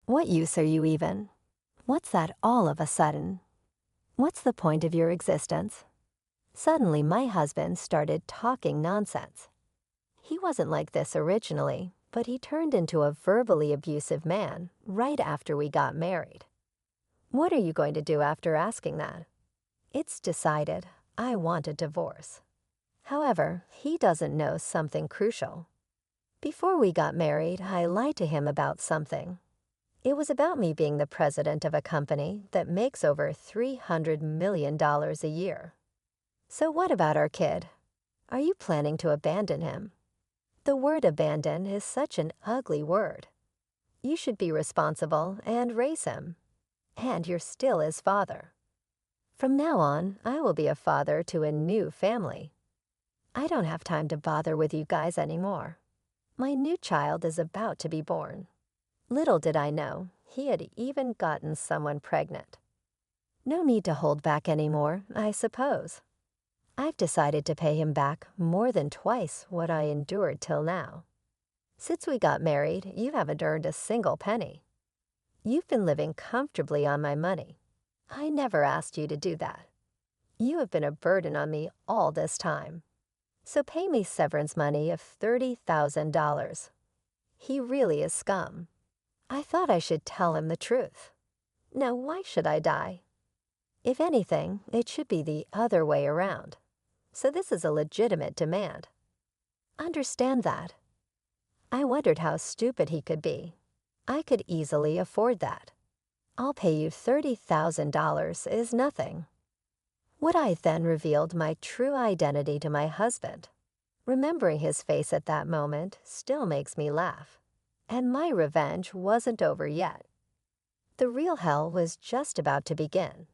What use are you even? What's that all of a sudden? What's the point of your existence? Suddenly, my husband started talking nonsense. He wasn't like this originally, but he turned into a verbally abusive man right after we got married. What are you going to do after asking that? It's decided. I want a divorce. However, he doesn't know something crucial. Before we got married, I lied to him about something. It was about me being the president of a company that makes over $300 million a year. So what about our kid? Are you planning to abandon him? The word abandon is such an ugly word. You should be responsible and raise him. And you're still his father. From now on, I will be a father to a new family. I don't have time to bother with you guys anymore. My new child is about to be born. Little did I know, he had even gotten someone pregnant. No need to hold back anymore, I suppose. I've decided to pay him back more than twice what I endured till now. Since we got married, you haven't earned a single penny. You've been living comfortably on my money. I never asked you to do that. You have been a burden on me all this time. So pay me severance money of $30,000. He really is scum. I thought I should tell him the truth. Now, why should I die? If anything, it should be the other way around. So this is a legitimate demand. Understand that. I wondered how stupid he could be. I could easily afford that. I'll pay you $30,000 is nothing. Would I then revealed my true identity to my husband? Remembering his face at that moment still makes me laugh. And my revenge wasn't over yet. The real hell was just about to begin.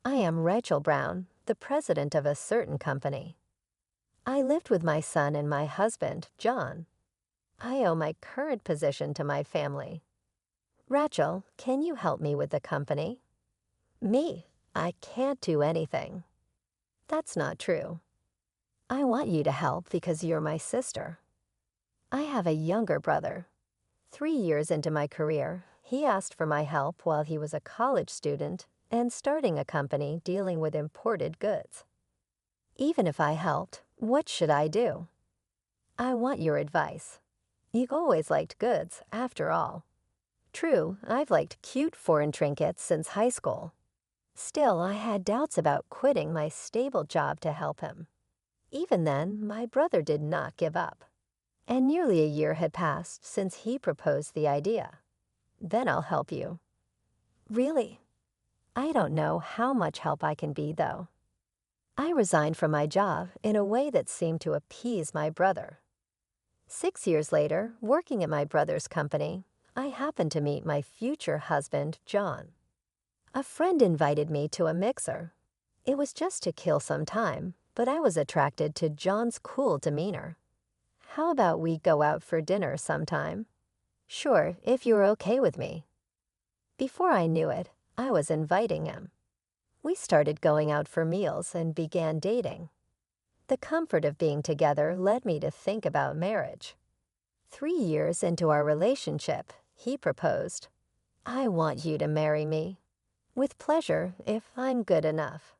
I am Rachel Brown, the president of a certain company. I lived with my son and my husband, John. I owe my current position to my family. Rachel, can you help me with the company? Me? I can't do anything. That's not true. I want you to help because you're my sister. I have a younger brother. 3 years into my career, he asked for my help while he was a college student and starting a company dealing with imported goods. Even if I helped, what should I do? I want your advice. You've always liked goods, after all. True, I've liked cute foreign trinkets since high school. Still, I had doubts about quitting my stable job to help him. Even then, my brother did not give up. And nearly a year had passed since he proposed the idea. Then I'll help you. Really? I don't know how much help I can be, though. I resigned from my job in a way that seemed to appease my brother. 6 years later, working at my brother's company, I happened to meet my future husband, John. A friend invited me to a mixer. It was just to kill some time, but I was attracted to John's cool demeanor. How about we go out for dinner sometime? Sure, if you're okay with me. Before I knew it, I was inviting him. We started going out for meals and began dating. The comfort of being together led me to think about marriage. 3 years into our relationship, he proposed. I want you to marry me. With pleasure, if I'm good enough.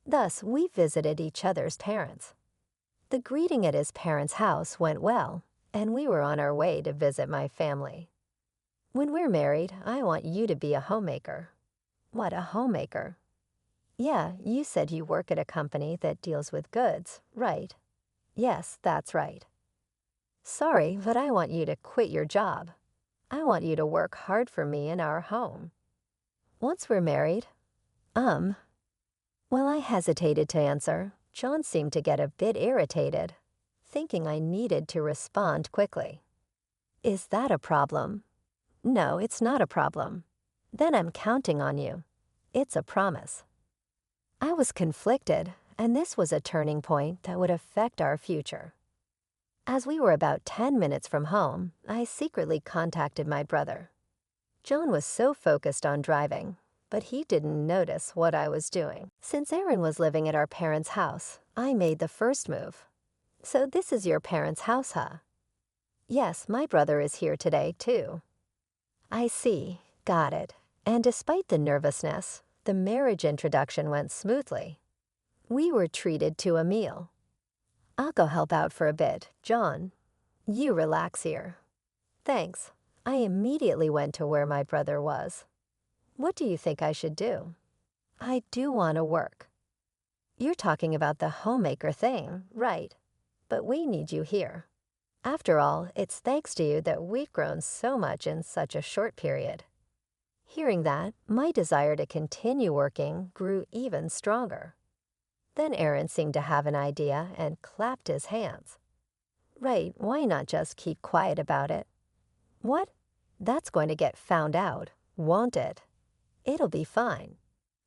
Thus, we visited each other's parents. The greeting at his parents' house went well, and we were on our way to visit my family. When we're married, I want you to be a homemaker. What, a homemaker? Yeah, you said you work at a company that deals with goods, right? Yes, that's right. Sorry, but I want you to quit your job. I want you to work hard for me in our home. Once we're married, While I hesitated to answer, John seemed to get a bit irritated, thinking I needed to respond quickly. Is that a problem? No, it's not a problem. Then I'm counting on you. It's a promise. I was conflicted, and this was a turning point that would affect our future. As we were about 10 minutes from home, I secretly contacted my brother. John was so focused on driving, but he didn't notice what I was doing. Since Aaron was living at our parents' house, I made the first move. So this is your parents' house, huh? Yes, my brother is here today, too. I see. Got it. And despite the nervousness, the marriage introduction went smoothly. We were treated to a meal. I'll go help out for a bit, John. You relax here. Thanks. I immediately went to where my brother was. What do you think I should do? I do want to work. You're talking about the homemaker thing, right? But we need you here. After all, it's thanks to you that we've grown so much in such a short period. Hearing that, my desire to continue working grew even stronger. Then Aaron seemed to have an idea and clapped his hands. Right, why not just keep quiet about it? What? That's going to get found out, won't it? It'll be fine.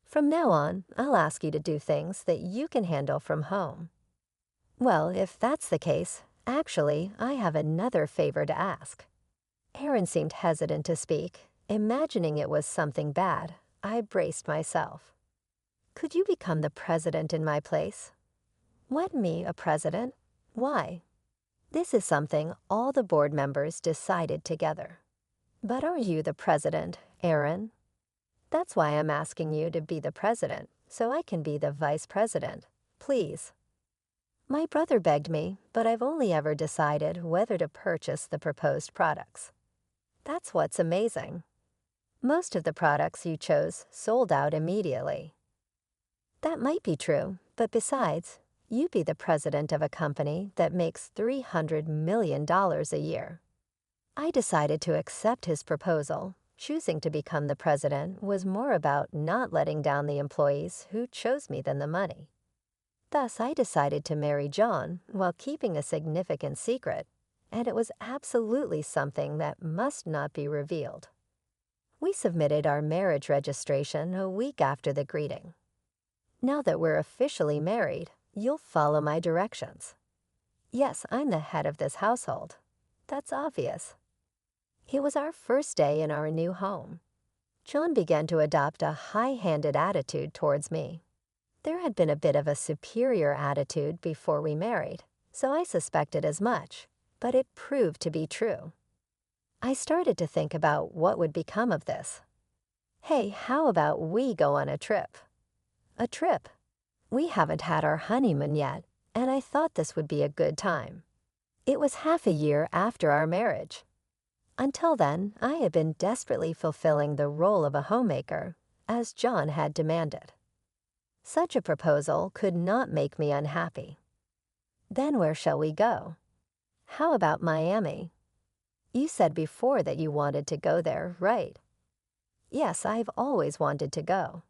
From now on, I'll ask you to do things that you can handle from home. Well, if that's the case, actually, I have another favor to ask. Aaron seemed hesitant to speak. Imagining it was something bad, I braced myself. Could you become the president in my place? What, me, a president? Why? This is something all the board members decided together. But are you the president, Aaron? That's why I'm asking you to be the president, so I can be the vice president. Please. My brother begged me, but I've only ever decided whether to purchase the proposed products. That's what's amazing. Most of the products you chose sold out immediately. That might be true, but besides, you'd be the president of a company that makes $300 million a year. I decided to accept his proposal. Choosing to become the president was more about not letting down the employees who chose me than the money. Thus, I decided to marry John while keeping a significant secret, and it was absolutely something that must not be revealed. We submitted our marriage registration a week after the greeting. Now that we're officially married, you'll follow my directions. Yes, I'm the head of this household. That's obvious. It was our first day in our new home. John began to adopt a high-handed attitude towards me. There had been a bit of a superior attitude before we married, so I suspected as much, but it proved to be true. I started to think about what would become of this. Hey, how about we go on a trip? A trip? We haven't had our honeymoon yet, and I thought this would be a good time. It was half a year after our marriage. Until then, I had been desperately fulfilling the role of a homemaker, as John had demanded. Such a proposal could not make me unhappy. Then where shall we go? How about Miami? You said before that you wanted to go there, right? Yes, I've always wanted to go.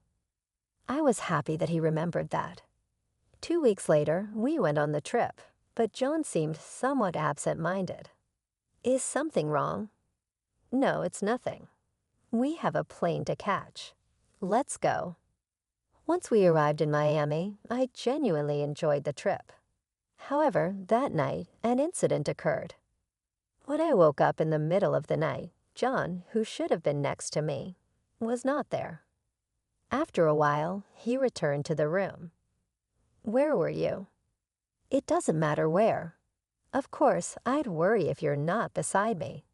I was happy that he remembered that. 2 weeks later, we went on the trip, but John seemed somewhat absent-minded. Is something wrong? No, it's nothing. We have a plane to catch. Let's go. Once we arrived in Miami, I genuinely enjoyed the trip. However, that night, an incident occurred. When I woke up in the middle of the night, John, who should have been next to me, was not there. After a while, he returned to the room. Where were you? It doesn't matter where. Of course, I'd worry if you're not beside me.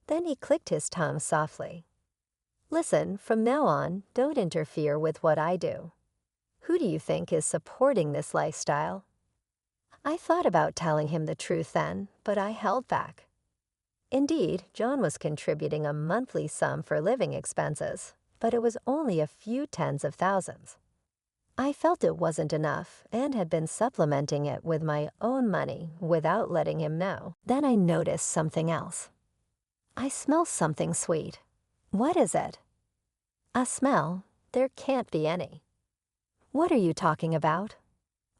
Then he clicked his tongue softly. Listen, from now on, don't interfere with what I do. Who do you think is supporting this lifestyle? I thought about telling him the truth then, but I held back. Indeed, John was contributing a monthly sum for living expenses, but it was only a few tens of thousands. I felt it wasn't enough and had been supplementing it with my own money without letting him know. Then I noticed something else. I smell something sweet. What is it? A smell? There can't be any. What are you talking about?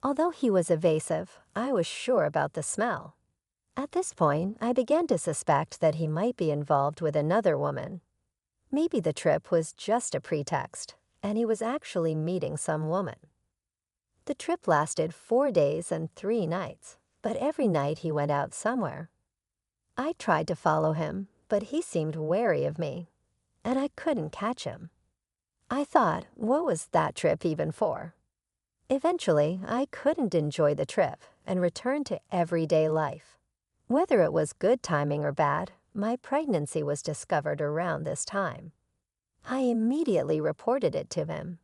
Although he was evasive, I was sure about the smell. At this point, I began to suspect that he might be involved with another woman. Maybe the trip was just a pretext, and he was actually meeting some woman. The trip lasted 4 days and 3 nights, but every night he went out somewhere. I tried to follow him, but he seemed wary of me, and I couldn't catch him. I thought, what was that trip even for? Eventually, I couldn't enjoy the trip and returned to everyday life. Whether it was good timing or bad, my pregnancy was discovered around this time. I immediately reported it to him.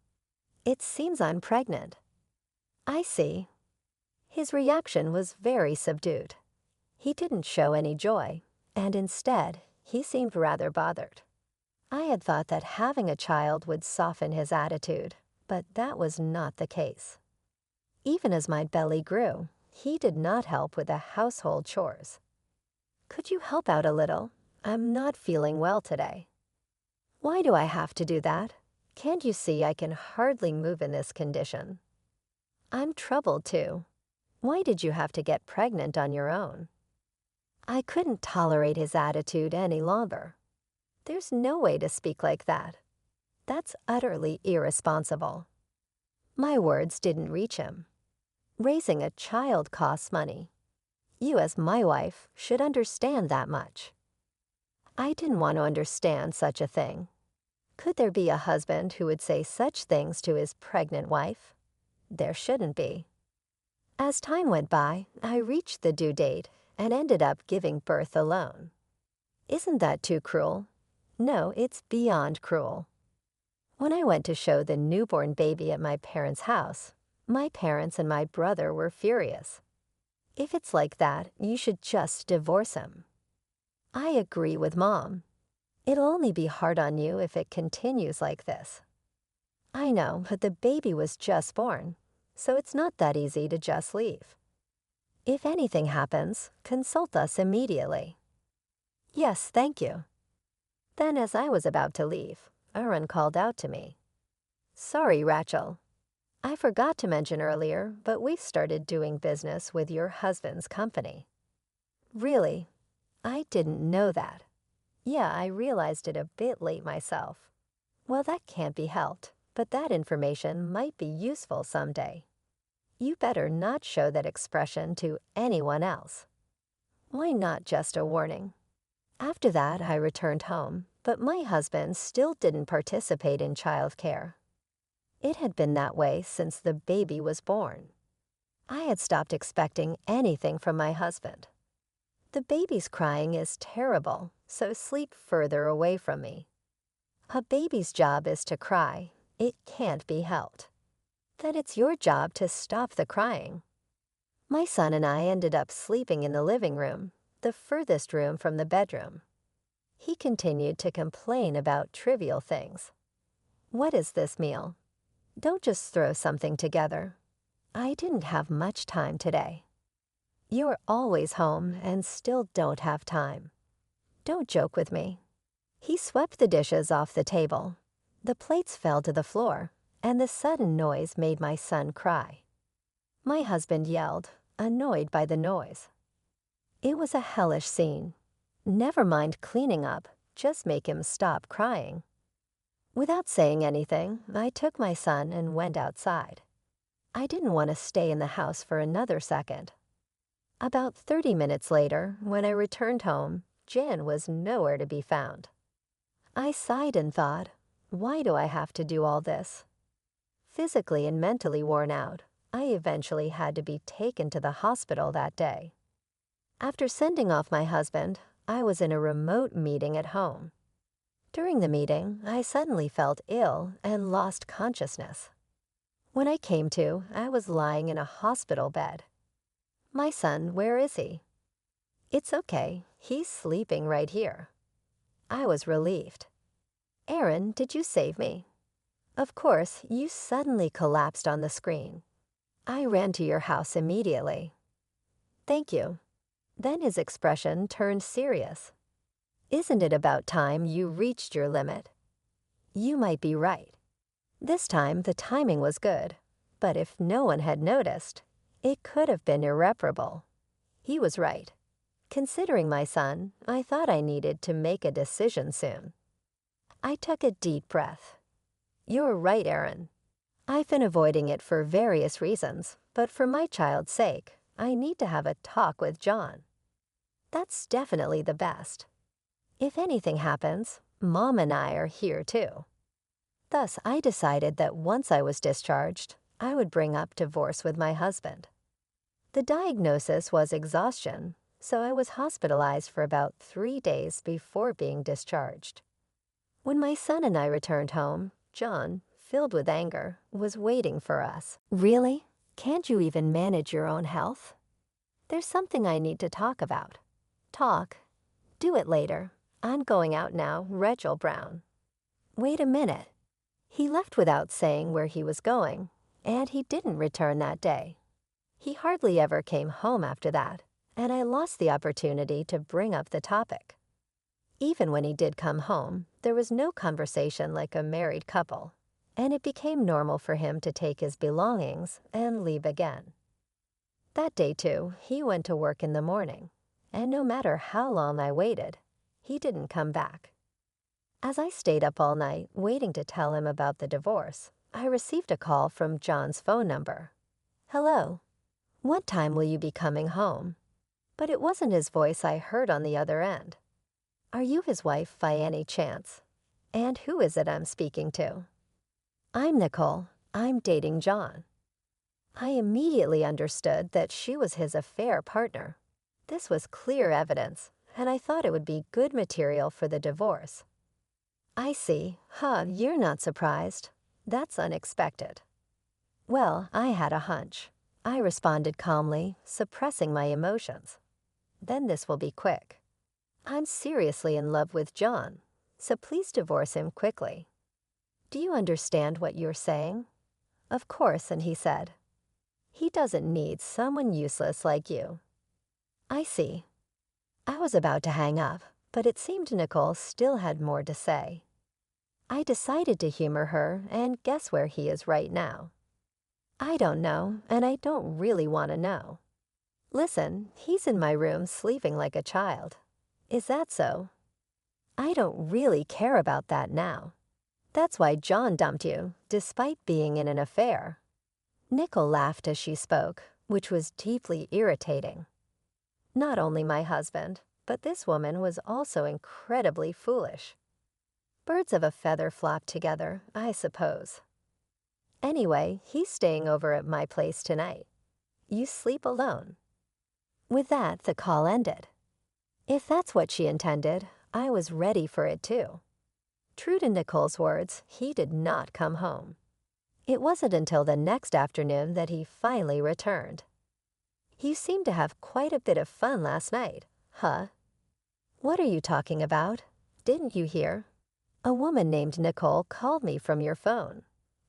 It seems I'm pregnant. I see. His reaction was very subdued. He didn't show any joy, and instead, he seemed rather bothered. I had thought that having a child would soften his attitude, but that was not the case. Even as my belly grew, he did not help with the household chores. Could you help out a little? I'm not feeling well today. Why do I have to do that? Can't you see I can hardly move in this condition? I'm troubled too. Why did you have to get pregnant on your own? I couldn't tolerate his attitude any longer. There's no way to speak like that. That's utterly irresponsible. My words didn't reach him. Raising a child costs money. You, as my wife, should understand that much. I didn't want to understand such a thing. Could there be a husband who would say such things to his pregnant wife? There shouldn't be. As time went by, I reached the due date and ended up giving birth alone. Isn't that too cruel? No, it's beyond cruel. When I went to show the newborn baby at my parents' house, my parents and my brother were furious. If it's like that, you should just divorce him. I agree with Mom. It'll only be hard on you if it continues like this. I know, but the baby was just born, so it's not that easy to just leave. If anything happens, consult us immediately. Yes, thank you. Then as I was about to leave, Aaron called out to me. Sorry, Rachel. I forgot to mention earlier, but we started doing business with your husband's company. Really? I didn't know that. Yeah, I realized it a bit late myself. Well, that can't be helped, but that information might be useful someday. You better not show that expression to anyone else. Why not just a warning? After that, I returned home, but my husband still didn't participate in childcare. It had been that way since the baby was born. I had stopped expecting anything from my husband. The baby's crying is terrible, so sleep further away from me. A baby's job is to cry. It can't be helped. Then it's your job to stop the crying. My son and I ended up sleeping in the living room, the furthest room from the bedroom. He continued to complain about trivial things. What is this meal? Don't just throw something together. I didn't have much time today. You're always home and still don't have time. Don't joke with me. He swept the dishes off the table. The plates fell to the floor, and the sudden noise made my son cry. My husband yelled, annoyed by the noise. It was a hellish scene. Never mind cleaning up, just make him stop crying. Without saying anything, I took my son and went outside. I didn't want to stay in the house for another second. About 30 minutes later, when I returned home, Jan was nowhere to be found. I sighed and thought, why do I have to do all this? Physically and mentally worn out, I eventually had to be taken to the hospital that day. After sending off my husband, I was in a remote meeting at home. During the meeting, I suddenly felt ill and lost consciousness. When I came to, I was lying in a hospital bed. My son, where is he? It's okay, he's sleeping right here. I was relieved. Aaron, did you save me? Of course, you suddenly collapsed on the screen. I ran to your house immediately. Thank you. Then his expression turned serious. Isn't it about time you reached your limit? You might be right. This time the timing was good, but if no one had noticed, it could have been irreparable. He was right. Considering my son, I thought I needed to make a decision soon. I took a deep breath. You're right, Aaron. I've been avoiding it for various reasons, but for my child's sake, I need to have a talk with John. That's definitely the best. If anything happens, Mom and I are here too. Thus, I decided that once I was discharged, I would bring up divorce with my husband. The diagnosis was exhaustion, so I was hospitalized for about 3 days before being discharged. When my son and I returned home, John, filled with anger, was waiting for us. Really? Can't you even manage your own health? There's something I need to talk about. Talk? Do it later. I'm going out now, Rachel Brown. Wait a minute. He left without saying where he was going, and he didn't return that day. He hardly ever came home after that, and I lost the opportunity to bring up the topic. Even when he did come home, there was no conversation like a married couple, and it became normal for him to take his belongings and leave again. That day, too, he went to work in the morning, and no matter how long I waited, he didn't come back. As I stayed up all night waiting to tell him about the divorce, I received a call from John's phone number. "Hello. What time will you be coming home?" But it wasn't his voice I heard on the other end. "Are you his wife by any chance? And who is it I'm speaking to?" "I'm Nicole. I'm dating John." I immediately understood that she was his affair partner. This was clear evidence, and I thought it would be good material for the divorce. "I see. You're not surprised. That's unexpected." "Well, I had a hunch." I responded calmly, suppressing my emotions. "Then this will be quick. I'm seriously in love with John, so please divorce him quickly." "Do you understand what you're saying?" "Of course," and he said, "He doesn't need someone useless like you." "I see." I was about to hang up, but it seemed Nicole still had more to say. I decided to humor her and guess where he is right now. "I don't know, and I don't really want to know." "Listen, he's in my room sleeping like a child." "Is that so?" "I don't really care about that now. That's why John dumped you, despite being in an affair." Nicole laughed as she spoke, which was deeply irritating. Not only my husband, but this woman was also incredibly foolish. Birds of a feather flock together, I suppose. "Anyway, he's staying over at my place tonight. You sleep alone." With that, the call ended. If that's what she intended, I was ready for it too. True to Nicole's words, he did not come home. It wasn't until the next afternoon that he finally returned. "You seemed to have quite a bit of fun last night, huh?" "What are you talking about? Didn't you hear? A woman named Nicole called me from your phone.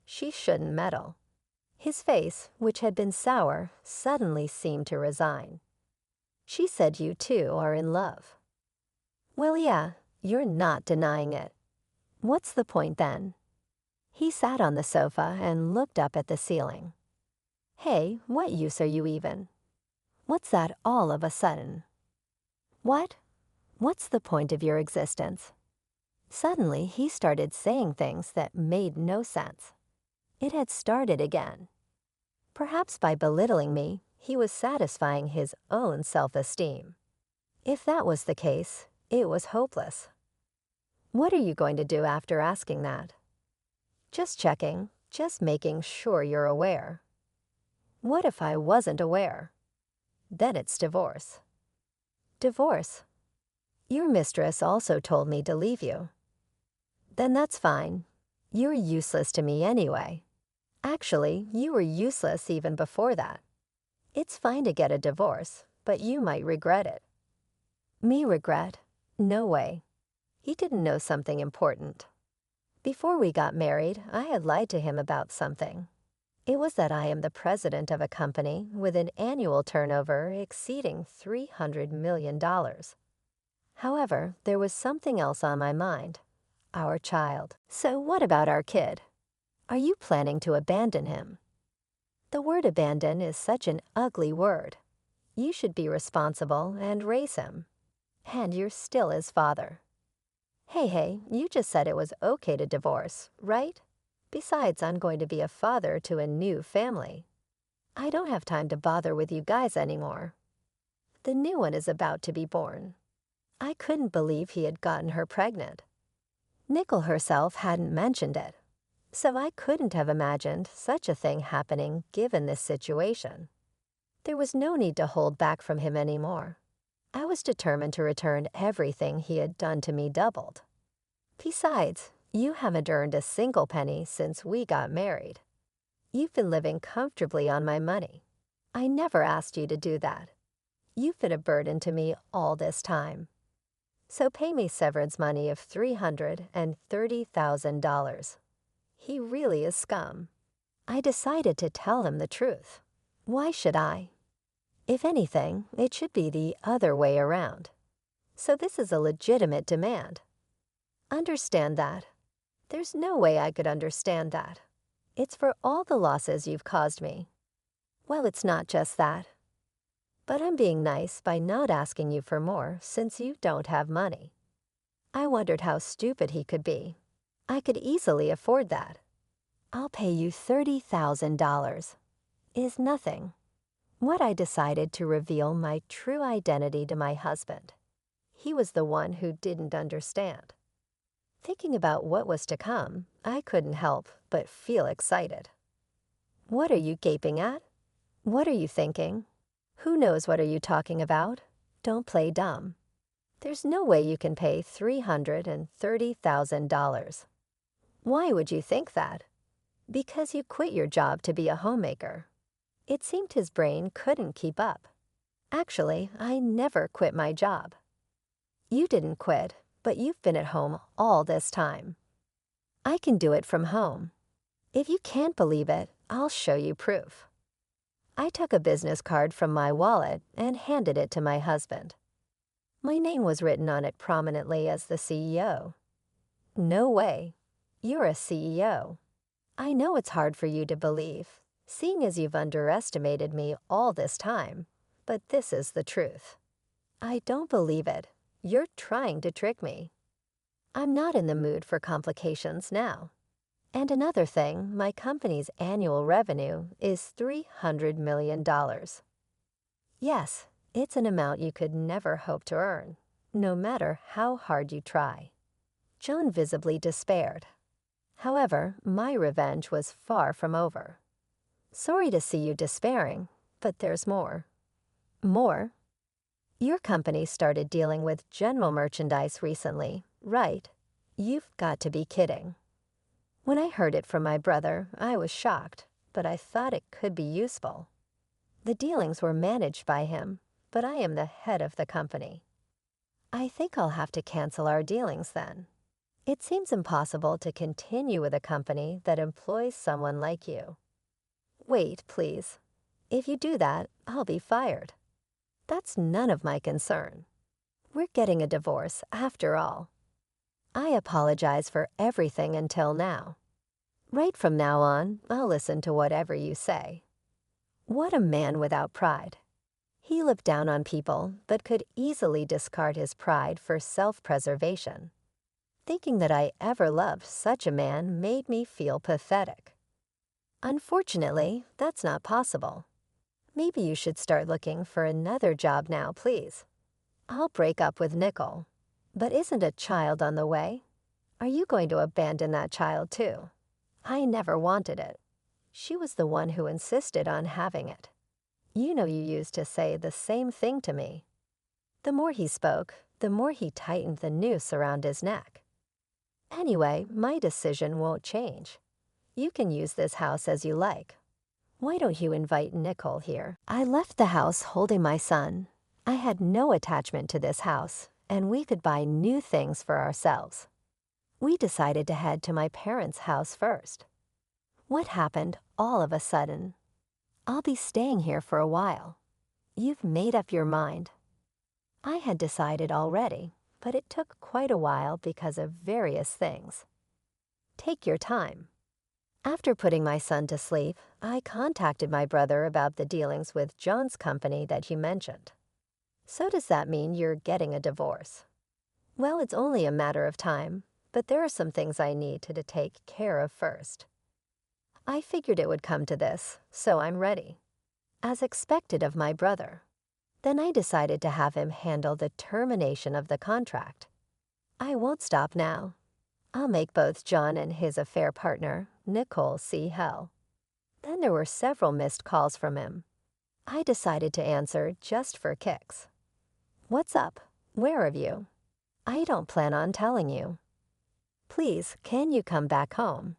She shouldn't meddle." His face, which had been sour, suddenly seemed to resign. "She said you two are in love." "Well, yeah, you're not denying it. What's the point then?" He sat on the sofa and looked up at the ceiling. "Hey, what use are you even? What's that all of a sudden? What? What's the point of your existence?" Suddenly, he started saying things that made no sense. It had started again. Perhaps by belittling me, he was satisfying his own self-esteem. If that was the case, it was hopeless. "What are you going to do after asking that?" "Just checking, just making sure you're aware." "What if I wasn't aware?" "Then it's divorce." "Divorce?" "Your mistress also told me to leave you." "Then that's fine. You're useless to me anyway. Actually, you were useless even before that. It's fine to get a divorce, but you might regret it." "Me regret? No way." He didn't know something important. Before we got married, I had lied to him about something. It was that I am the president of a company with an annual turnover exceeding $300 million. However, there was something else on my mind: our child. "So what about our kid? Are you planning to abandon him?" The word abandon is such an ugly word. You should be responsible and raise him. And you're still his father. Hey, you just said it was okay to divorce, right? Besides, I'm going to be a father to a new family. I don't have time to bother with you guys anymore. The new one is about to be born." I couldn't believe he had gotten her pregnant. Nicole herself hadn't mentioned it, so I couldn't have imagined such a thing happening given this situation. There was no need to hold back from him anymore. I was determined to return everything he had done to me doubled. Besides, you haven't earned a single penny since we got married. You've been living comfortably on my money. I never asked you to do that. You've been a burden to me all this time. So pay me severance money of $330,000. He really is scum. I decided to tell him the truth. Why should I? If anything, it should be the other way around. So this is a legitimate demand. Understand that. There's no way I could understand that. It's for all the losses you've caused me. Well, it's not just that. But I'm being nice by not asking you for more since you don't have money. I wondered how stupid he could be. I could easily afford that. I'll pay you $30,000. Is nothing. What I decided to reveal my true identity to my husband. He was the one who didn't understand. Thinking about what was to come, I couldn't help but feel excited. What are you gaping at? What are you thinking? Who knows what are you talking about? Don't play dumb. There's no way you can pay $330,000. Why would you think that? Because you quit your job to be a homemaker. It seemed his brain couldn't keep up. Actually, I never quit my job. You didn't quit, but you've been at home all this time. I can do it from home. If you can't believe it, I'll show you proof. I took a business card from my wallet and handed it to my husband. My name was written on it prominently as the CEO. No way. You're a CEO. I know it's hard for you to believe, seeing as you've underestimated me all this time, but this is the truth. I don't believe it. You're trying to trick me. I'm not in the mood for complications now. And another thing, my company's annual revenue is $300 million. Yes, it's an amount you could never hope to earn, no matter how hard you try. John visibly despaired. However, my revenge was far from over. Sorry to see you despairing, but there's more. More? Your company started dealing with general merchandise recently, right? You've got to be kidding. When I heard it from my brother, I was shocked, but I thought it could be useful. The dealings were managed by him, but I am the head of the company. I think I'll have to cancel our dealings then. It seems impossible to continue with a company that employs someone like you. Wait, please. If you do that, I'll be fired. That's none of my concern. We're getting a divorce after all. I apologize for everything until now. Right from now on, I'll listen to whatever you say. What a man without pride. He looked down on people, but could easily discard his pride for self-preservation. Thinking that I ever loved such a man made me feel pathetic. Unfortunately, that's not possible. Maybe you should start looking for another job now, please. I'll break up with Nicole. But isn't a child on the way? Are you going to abandon that child too? I never wanted it. She was the one who insisted on having it. You know you used to say the same thing to me. The more he spoke, the more he tightened the noose around his neck. Anyway, my decision won't change. You can use this house as you like. Why don't you invite Nicole here? I left the house holding my son. I had no attachment to this house, and we could buy new things for ourselves. We decided to head to my parents' house first. What happened all of a sudden? I'll be staying here for a while. You've made up your mind. I had decided already, but it took quite a while because of various things. Take your time. After putting my son to sleep, I contacted my brother about the dealings with John's company that you mentioned. So does that mean you're getting a divorce? Well, it's only a matter of time, but there are some things I need to take care of first. I figured it would come to this, so I'm ready. As expected of my brother. Then I decided to have him handle the termination of the contract. I won't stop now. I'll make both John and his affair partner, Nicole, see hell. Then there were several missed calls from him. I decided to answer just for kicks. What's up? Where are you? I don't plan on telling you. Please, can you come back home?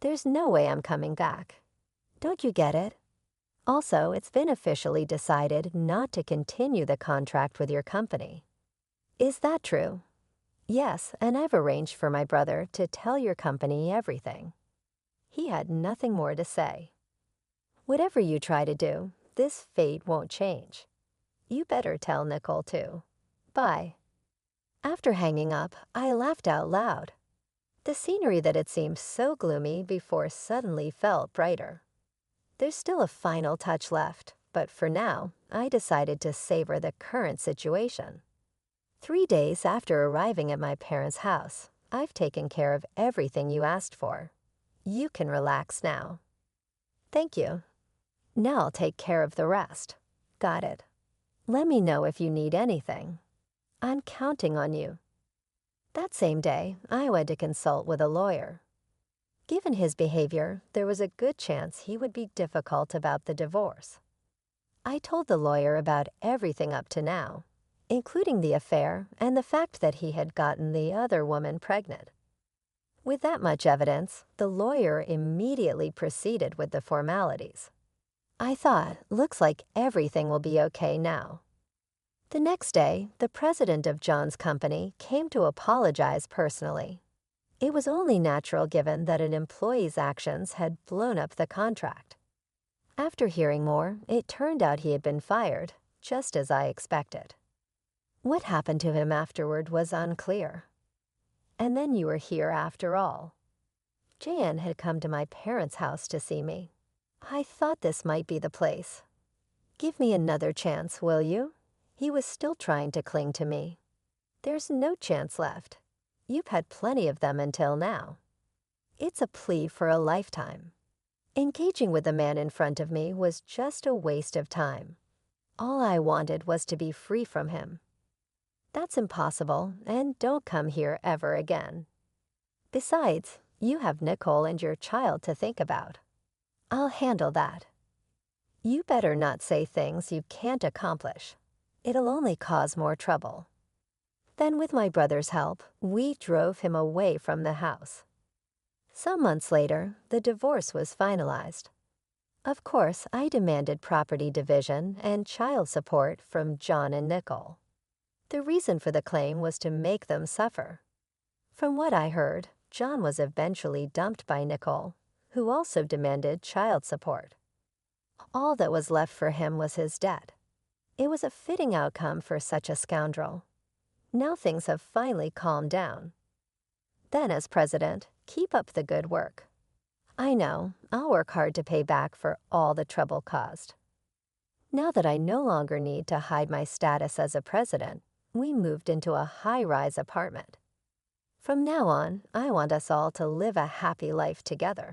There's no way I'm coming back. Don't you get it? Also, it's been officially decided not to continue the contract with your company. Is that true? Yes, and I've arranged for my brother to tell your company everything. He had nothing more to say. Whatever you try to do, this fate won't change. You better tell Nicole too. Bye. After hanging up, I laughed out loud. The scenery that had seemed so gloomy before suddenly felt brighter. There's still a final touch left, but for now, I decided to savor the current situation. 3 days after arriving at my parents' house, I've taken care of everything you asked for. You can relax now. Thank you. Now I'll take care of the rest. Got it. Let me know if you need anything. I'm counting on you. That same day, I went to consult with a lawyer. Given his behavior, there was a good chance he would be difficult about the divorce. I told the lawyer about everything up to now, including the affair and the fact that he had gotten the other woman pregnant. With that much evidence, the lawyer immediately proceeded with the formalities. I thought, looks like everything will be okay now. The next day, the president of John's company came to apologize personally. It was only natural given that an employee's actions had blown up the contract. After hearing more, it turned out he had been fired, just as I expected. What happened to him afterward was unclear. And then you were here after all. Jan had come to my parents' house to see me. I thought this might be the place. Give me another chance, will you? He was still trying to cling to me. There's no chance left. You've had plenty of them until now. It's a plea for a lifetime. Engaging with the man in front of me was just a waste of time. All I wanted was to be free from him. That's impossible, and don't come here ever again. Besides, you have Nicole and your child to think about. I'll handle that. You better not say things you can't accomplish. It'll only cause more trouble. Then with my brother's help, we drove him away from the house. Some months later, the divorce was finalized. Of course, I demanded property division and child support from John and Nicole. The reason for the claim was to make them suffer. From what I heard, John was eventually dumped by Nicole, who also demanded child support. All that was left for him was his debt. It was a fitting outcome for such a scoundrel. Now things have finally calmed down. Then, as president, keep up the good work. I know, I'll work hard to pay back for all the trouble caused. Now that I no longer need to hide my status as a president, we moved into a high-rise apartment. From now on, I want us all to live a happy life together.